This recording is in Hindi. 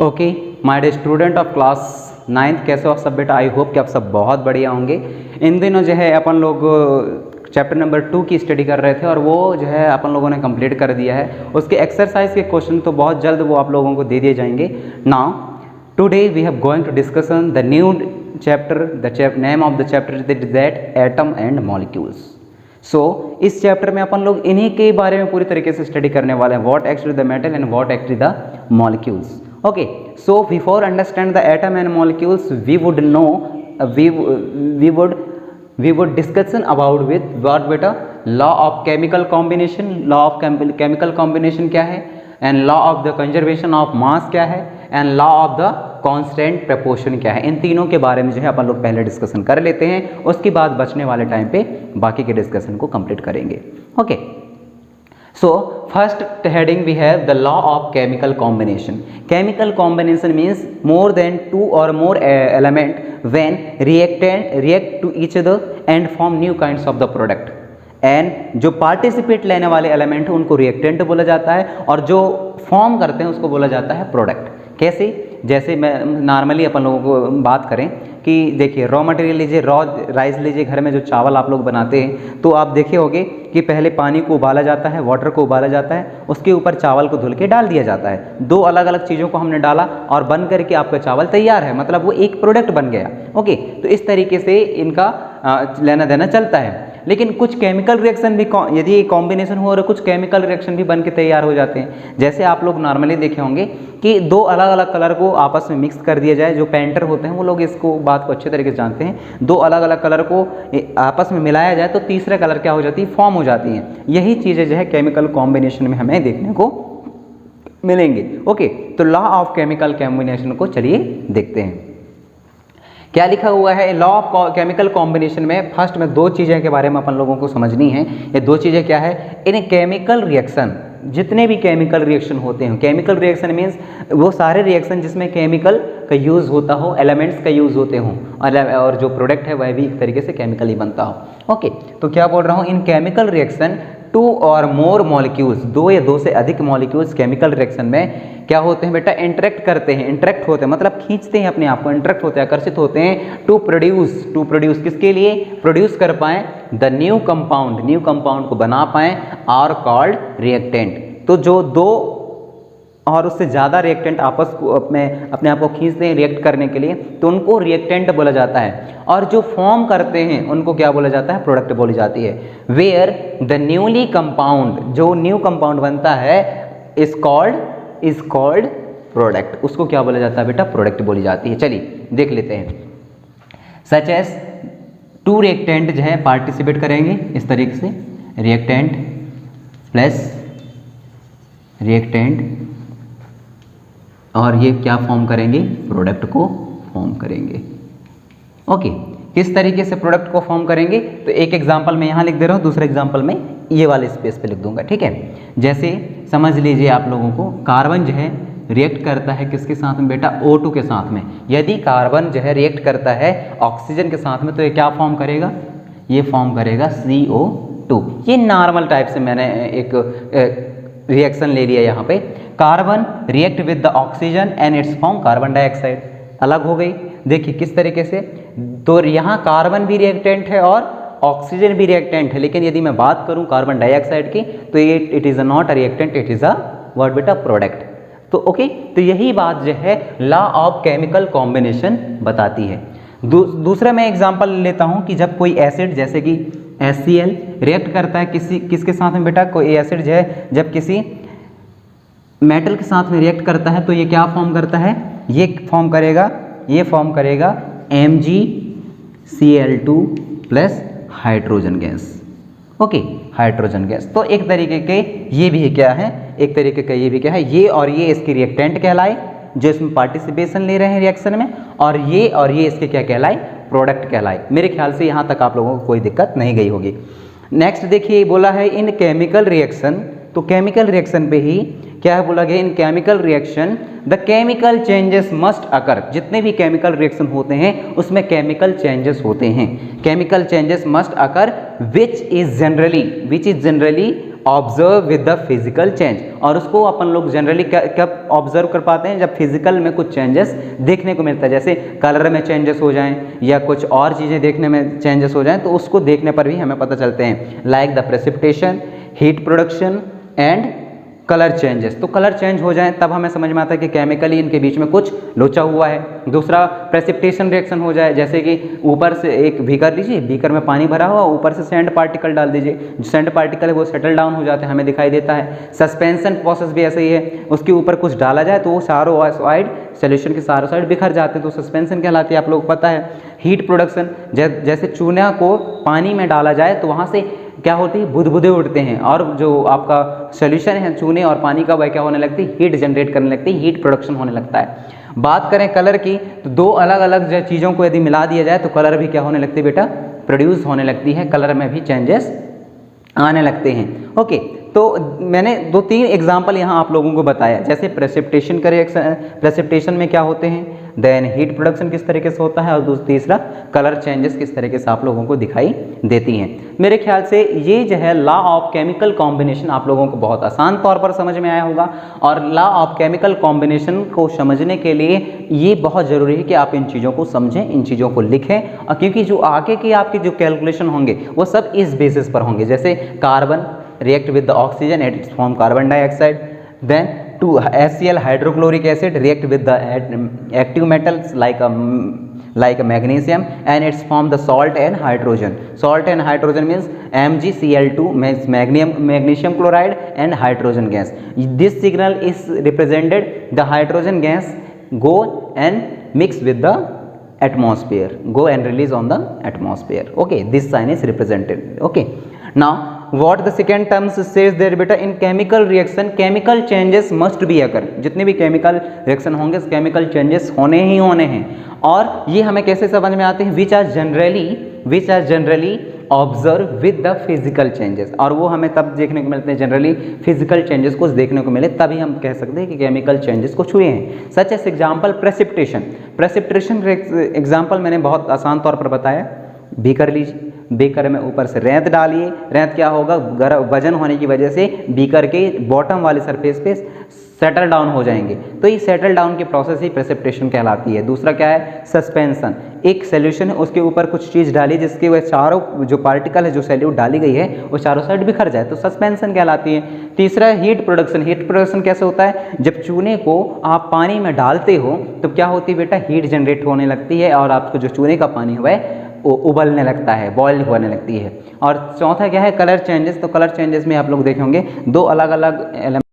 Okay my dear student of class 9th, कैसे हो आप सब बेटा? आई होप कि आप सब बहुत बढ़िया होंगे। इन दिनों जो है अपन लोग चैप्टर नंबर 2 की स्टडी कर रहे थे और वो जो है अपन लोगों ने कंप्लीट कर दिया है। उसके एक्सरसाइज के क्वेश्चन तो बहुत जल्द वो आप लोगों को दे दिए जाएंगे। Now today we have going to discussion the new chapter, the name of the chapter is that atom and molecules. So इस चैप्टर में अपन लोग इन्हीं के बारे में पूरी तरीके से स्टडी करने वाले हैं, what actually the metal and what actually the molecules. Okay, so before understand the atom and molecules, we would know we would discussion about with what beta law of chemical combination. law of chemical combination क्या है, and law of the conservation of mass क्या है, and law of the constant proportion क्या है। इन तीनों के बारे में जो है अपन लोग पहले डिस्कशन कर लेते हैं, उसके बाद बचने वाले टाइम पे बाकी के डिस्कशन को कंप्लीट करेंगे। Okay, so first heading we have the law of chemical combination. Chemical combination means more than two or more element when react to each other and form new kinds of the product. And जो पार्टिसिपेट लेने वाले एलिमेंट है उनको रिएक्टेंट बोला जाता है और जो फॉर्म करते हैं उसको बोला जाता है प्रोडक्ट। कैसे? जैसे मैं नॉर्मली अपन लोगों को बात करें कि देखिए रॉ मटेरियल लीजिए, रॉ राइस लीजिए, घर में जो चावल आप लोग बनाते हैं तो आप देखे होंगे कि पहले पानी को उबाला जाता है, वाटर को उबाला जाता है, उसके ऊपर चावल को धुल के डाल दिया जाता है। दो अलग अलग चीज़ों को हमने डाला और बन करके आपका चावल तैयार है, मतलब वो एक प्रोडक्ट बन गया। ओके, तो इस तरीके से इनका लेना देना चलता है। लेकिन कुछ केमिकल रिएक्शन भी यदि कॉम्बिनेशन हो और कुछ केमिकल रिएक्शन भी बन के तैयार हो जाते हैं। जैसे आप लोग नॉर्मली देखे होंगे कि दो अलग अलग कलर को आपस में मिक्स कर दिया जाए, जो पेंटर होते हैं वो लोग इसको बात को अच्छे तरीके से जानते हैं। दो अलग अलग कलर को आपस में मिलाया जाए तो तीसरा कलर क्या हो जाती है, फॉर्म हो जाती हैं। यही चीज़ें जो है केमिकल कॉम्बिनेशन में हमें देखने को मिलेंगे। ओके, तो लॉ ऑफ केमिकल कॉम्बिनेशन को चलिए देखते हैं क्या लिखा हुआ है। लॉ ऑफ केमिकल कॉम्बिनेशन में फर्स्ट में दो चीज़ें के बारे में अपन लोगों को समझनी है। ये दो चीज़ें क्या है? इन केमिकल रिएक्शन, जितने भी केमिकल रिएक्शन होते हैं, केमिकल रिएक्शन मीन्स वो सारे रिएक्शन जिसमें केमिकल का यूज़ होता हो, एलिमेंट्स का यूज़ होते हों और जो प्रोडक्ट है वह भी एक तरीके से केमिकली बनता हो। ओके, तो क्या बोल रहा हूँ, इन केमिकल रिएक्शन टू और मोर मॉलिक्यूल्स, दो या दो से अधिक मॉलिक्यूल्स केमिकल रिएक्शन में क्या होते हैं बेटा? इंटरेक्ट करते हैं। इंटरेक्ट होते हैं मतलब खींचते हैं अपने आप को, इंटरेक्ट होते हैं, आकर्षित होते हैं टू प्रोड्यूस किसके लिए? प्रोड्यूस कर पाएँ द न्यू कंपाउंड को बना पाएँ आर कॉल्ड रिएक्टेंट। तो जो दो और उससे ज़्यादा रिएक्टेंट आपस को अपने आप को खींचते हैं रिएक्ट करने के लिए तो उनको रिएक्टेंट बोला जाता है। और जो फॉर्म करते हैं उनको क्या बोला जाता है? प्रोडक्ट बोली जाती है। वेयर द न्यूली कंपाउंड, जो न्यू कंपाउंड बनता है इज कॉल्ड प्रोडक्ट, उसको क्या बोला जाता है बेटा? प्रोडक्ट बोली जाती है। चलिए देख लेते हैं। सच एज टू रिएक्टेंट जो है पार्टिसिपेट करेंगे इस तरीके से, रिएक्टेंट प्लस रिएक्टेंट, और ये क्या फॉर्म करेंगे? प्रोडक्ट को फॉर्म करेंगे। ओके, किस तरीके से प्रोडक्ट को फॉर्म करेंगे? तो एक एग्जांपल मैं यहाँ लिख दे रहा हूँ, दूसरा एग्जांपल मैं ये वाले स्पेस पे लिख दूंगा। ठीक है, जैसे समझ लीजिए आप लोगों को कार्बन जो है रिएक्ट करता है किसके साथ में बेटा? O2 के साथ में। यदि कार्बन जो है रिएक्ट करता है ऑक्सीजन के साथ में तो ये क्या फॉर्म करेगा? ये फॉर्म करेगा CO2। ये नॉर्मल टाइप से मैंने एक रिएक्शन ले लिया यहाँ पे। Carbon react with the oxygen and it's form carbon dioxide, अलग हो गई। देखिए किस तरीके से, तो यहाँ कार्बन भी रिएक्टेंट है और ऑक्सीजन भी रिएक्टेंट है, लेकिन यदि मैं बात करूँ कार्बन डाइऑक्साइड की तो ये it is not a reactant, it is a what बेटा? प्रोडक्ट। तो ओके, तो यही बात जो है लॉ ऑफ केमिकल कॉम्बिनेशन बताती है। दूसरा मैं एग्जांपल लेता हूँ कि जब कोई एसिड जैसे कि HCl रिएक्ट करता है किसके साथ में बेटा? कोई एसिड जो है जब किसी मेटल के साथ में रिएक्ट करता है तो ये क्या फॉर्म करता है? ये फॉर्म करेगा MgCl2 plus hydrogen gas. Okay, hydrogen gas. तो एक तरीके के ये भी क्या है? एक तरीके का ये भी क्या है? ये और ये इसकी रिएक्टेंट कहलाए जो इसमें पार्टिसिपेशन ले रहे हैं रिएक्शन में, और ये इसके क्या कहलाए? प्रोडक्ट कहलाए। मेरे ख्याल से यहाँ तक आप लोगों को कोई दिक्कत नहीं गई होगी। नेक्स्ट देखिए बोला है इन केमिकल रिएक्शन, तो केमिकल रिएक्शन पे ही क्या है बोला गया? In chemical reaction the chemical changes must occur. जितने भी केमिकल रिएक्शन होते हैं उसमें केमिकल चेंजेस होते हैं। Chemical changes must occur which is generally observe with the physical change, और उसको अपन लोग जनरली कब ऑब्जर्व कर पाते हैं, जब फिजिकल में कुछ चेंजेस देखने को मिलता है, जैसे कलर में चेंजेस हो जाएं या कुछ और चीज़ें देखने में चेंजेस हो जाएं, तो उसको देखने पर भी हमें पता चलते हैं, like the precipitation, heat production and colour changes. तो कलर चेंज हो जाए तब हमें समझ में आता है कि केमिकली इनके बीच में कुछ लोचा हुआ है। दूसरा प्रेसिपिटेशन रिएक्शन हो जाए, जैसे कि ऊपर से एक बीकर लीजिए, बीकर में पानी भरा हुआ, ऊपर से सैंड पार्टिकल डाल दीजिए, जो सैंड पार्टिकल है वो सेटल डाउन हो जाते हैं, हमें दिखाई देता है। सस्पेंशन प्रोसेस भी ऐसे ही है, उसके ऊपर कुछ डाला जाए तो वो चारों साइड सोल्यूशन के चारों साइड बिखर जाते हैं, तो सस्पेंशन कहलाती है, आप लोगों को पता है। हीट प्रोडक्शन, जैसे चूना को पानी में डाला जाए तो वहाँ से क्या होती है, बुदबुदे उठते हैं, और जो आपका सोल्यूशन है चूने और पानी का, वह क्या होने लगती है, हीट जनरेट करने लगती है, हीट प्रोडक्शन होने लगता है। बात करें कलर की, तो दो अलग अलग चीज़ों को यदि मिला दिया जाए तो कलर भी क्या होने लगती है बेटा, प्रोड्यूस होने लगती है, कलर में भी चेंजेस आने लगते हैं। ओके, तो मैंने 2-3 एग्जाम्पल यहाँ आप लोगों को बताया, जैसे प्रेसिपिटेशन का रिएक्शन, प्रेसिपिटेशन में क्या होते हैं, देन हीट प्रोडक्शन किस तरीके से होता है, और तीसरा कलर चेंजेस किस तरीके से आप लोगों को दिखाई देती हैं। मेरे ख्याल से ये जो है लॉ ऑफ केमिकल कॉम्बिनेशन आप लोगों को बहुत आसान तौर पर समझ में आया होगा, और लॉ ऑफ केमिकल कॉम्बिनेशन को समझने के लिए ये बहुत ज़रूरी है कि आप इन चीज़ों को समझें, इन चीज़ों को लिखें, और क्योंकि जो आगे की आपकी जो कैलकुलेशन होंगे वो सब इस बेसिस पर होंगे, जैसे carbon react with the oxygen and it form carbon dioxide, then to HCl hydrochloric acid react with the active metals like a magnesium and it's form the salt and hydrogen. Salt and hydrogen means MgCl2 means magnesium chloride and hydrogen gas. This signal is represented, the hydrogen gas go and mix with the atmosphere, go and release on the atmosphere. Okay, this sign is represented. Okay, now what the second term says there बेटा, in chemical reaction chemical changes must be occur, जितने भी chemical reaction होंगे chemical changes होने ही होने हैं, और ये हमें कैसे समझ में आते हैं, which are generally observe with the physical changes, और वो हमें तब देखने को मिलते हैं, जनरली फिजिकल चेंजेस को देखने को मिले तभी हम कह सकते हैं कि केमिकल चेंजेस को छुए हैं। Such as example precipitation example मैंने बहुत आसान तौर पर बताया, बीकर लीजिए, बीकर में ऊपर से रेत डालिए, रेत क्या होगा, वजन होने की वजह से बीकर के बॉटम वाले सरफेस पे सेटल डाउन हो जाएंगे, तो ये सेटल डाउन की प्रोसेस ही प्रेसिपिटेशन कहलाती है। दूसरा क्या है, सस्पेंशन, एक सॉल्यूशन है उसके ऊपर कुछ चीज़ डाली जिसकी वह चारों जो पार्टिकल है जो सॉल्यूट डाली गई है वो चारों साइड बिखर जाए, तो सस्पेंशन कहलाती है। तीसरा है हीट प्रोडक्शन। हीट प्रोडक्शन कैसे होता है, जब चूने को आप पानी में डालते हो तो क्या होती है बेटा, हीट जनरेट होने लगती है और आपको जो चूने का पानी हुआ है वो उबलने लगता है, बॉयल होने लगती है। और चौथा क्या है, कलर चेंजेस। तो कलर चेंजेस में आप लोग देखेंगे दो अलग अलग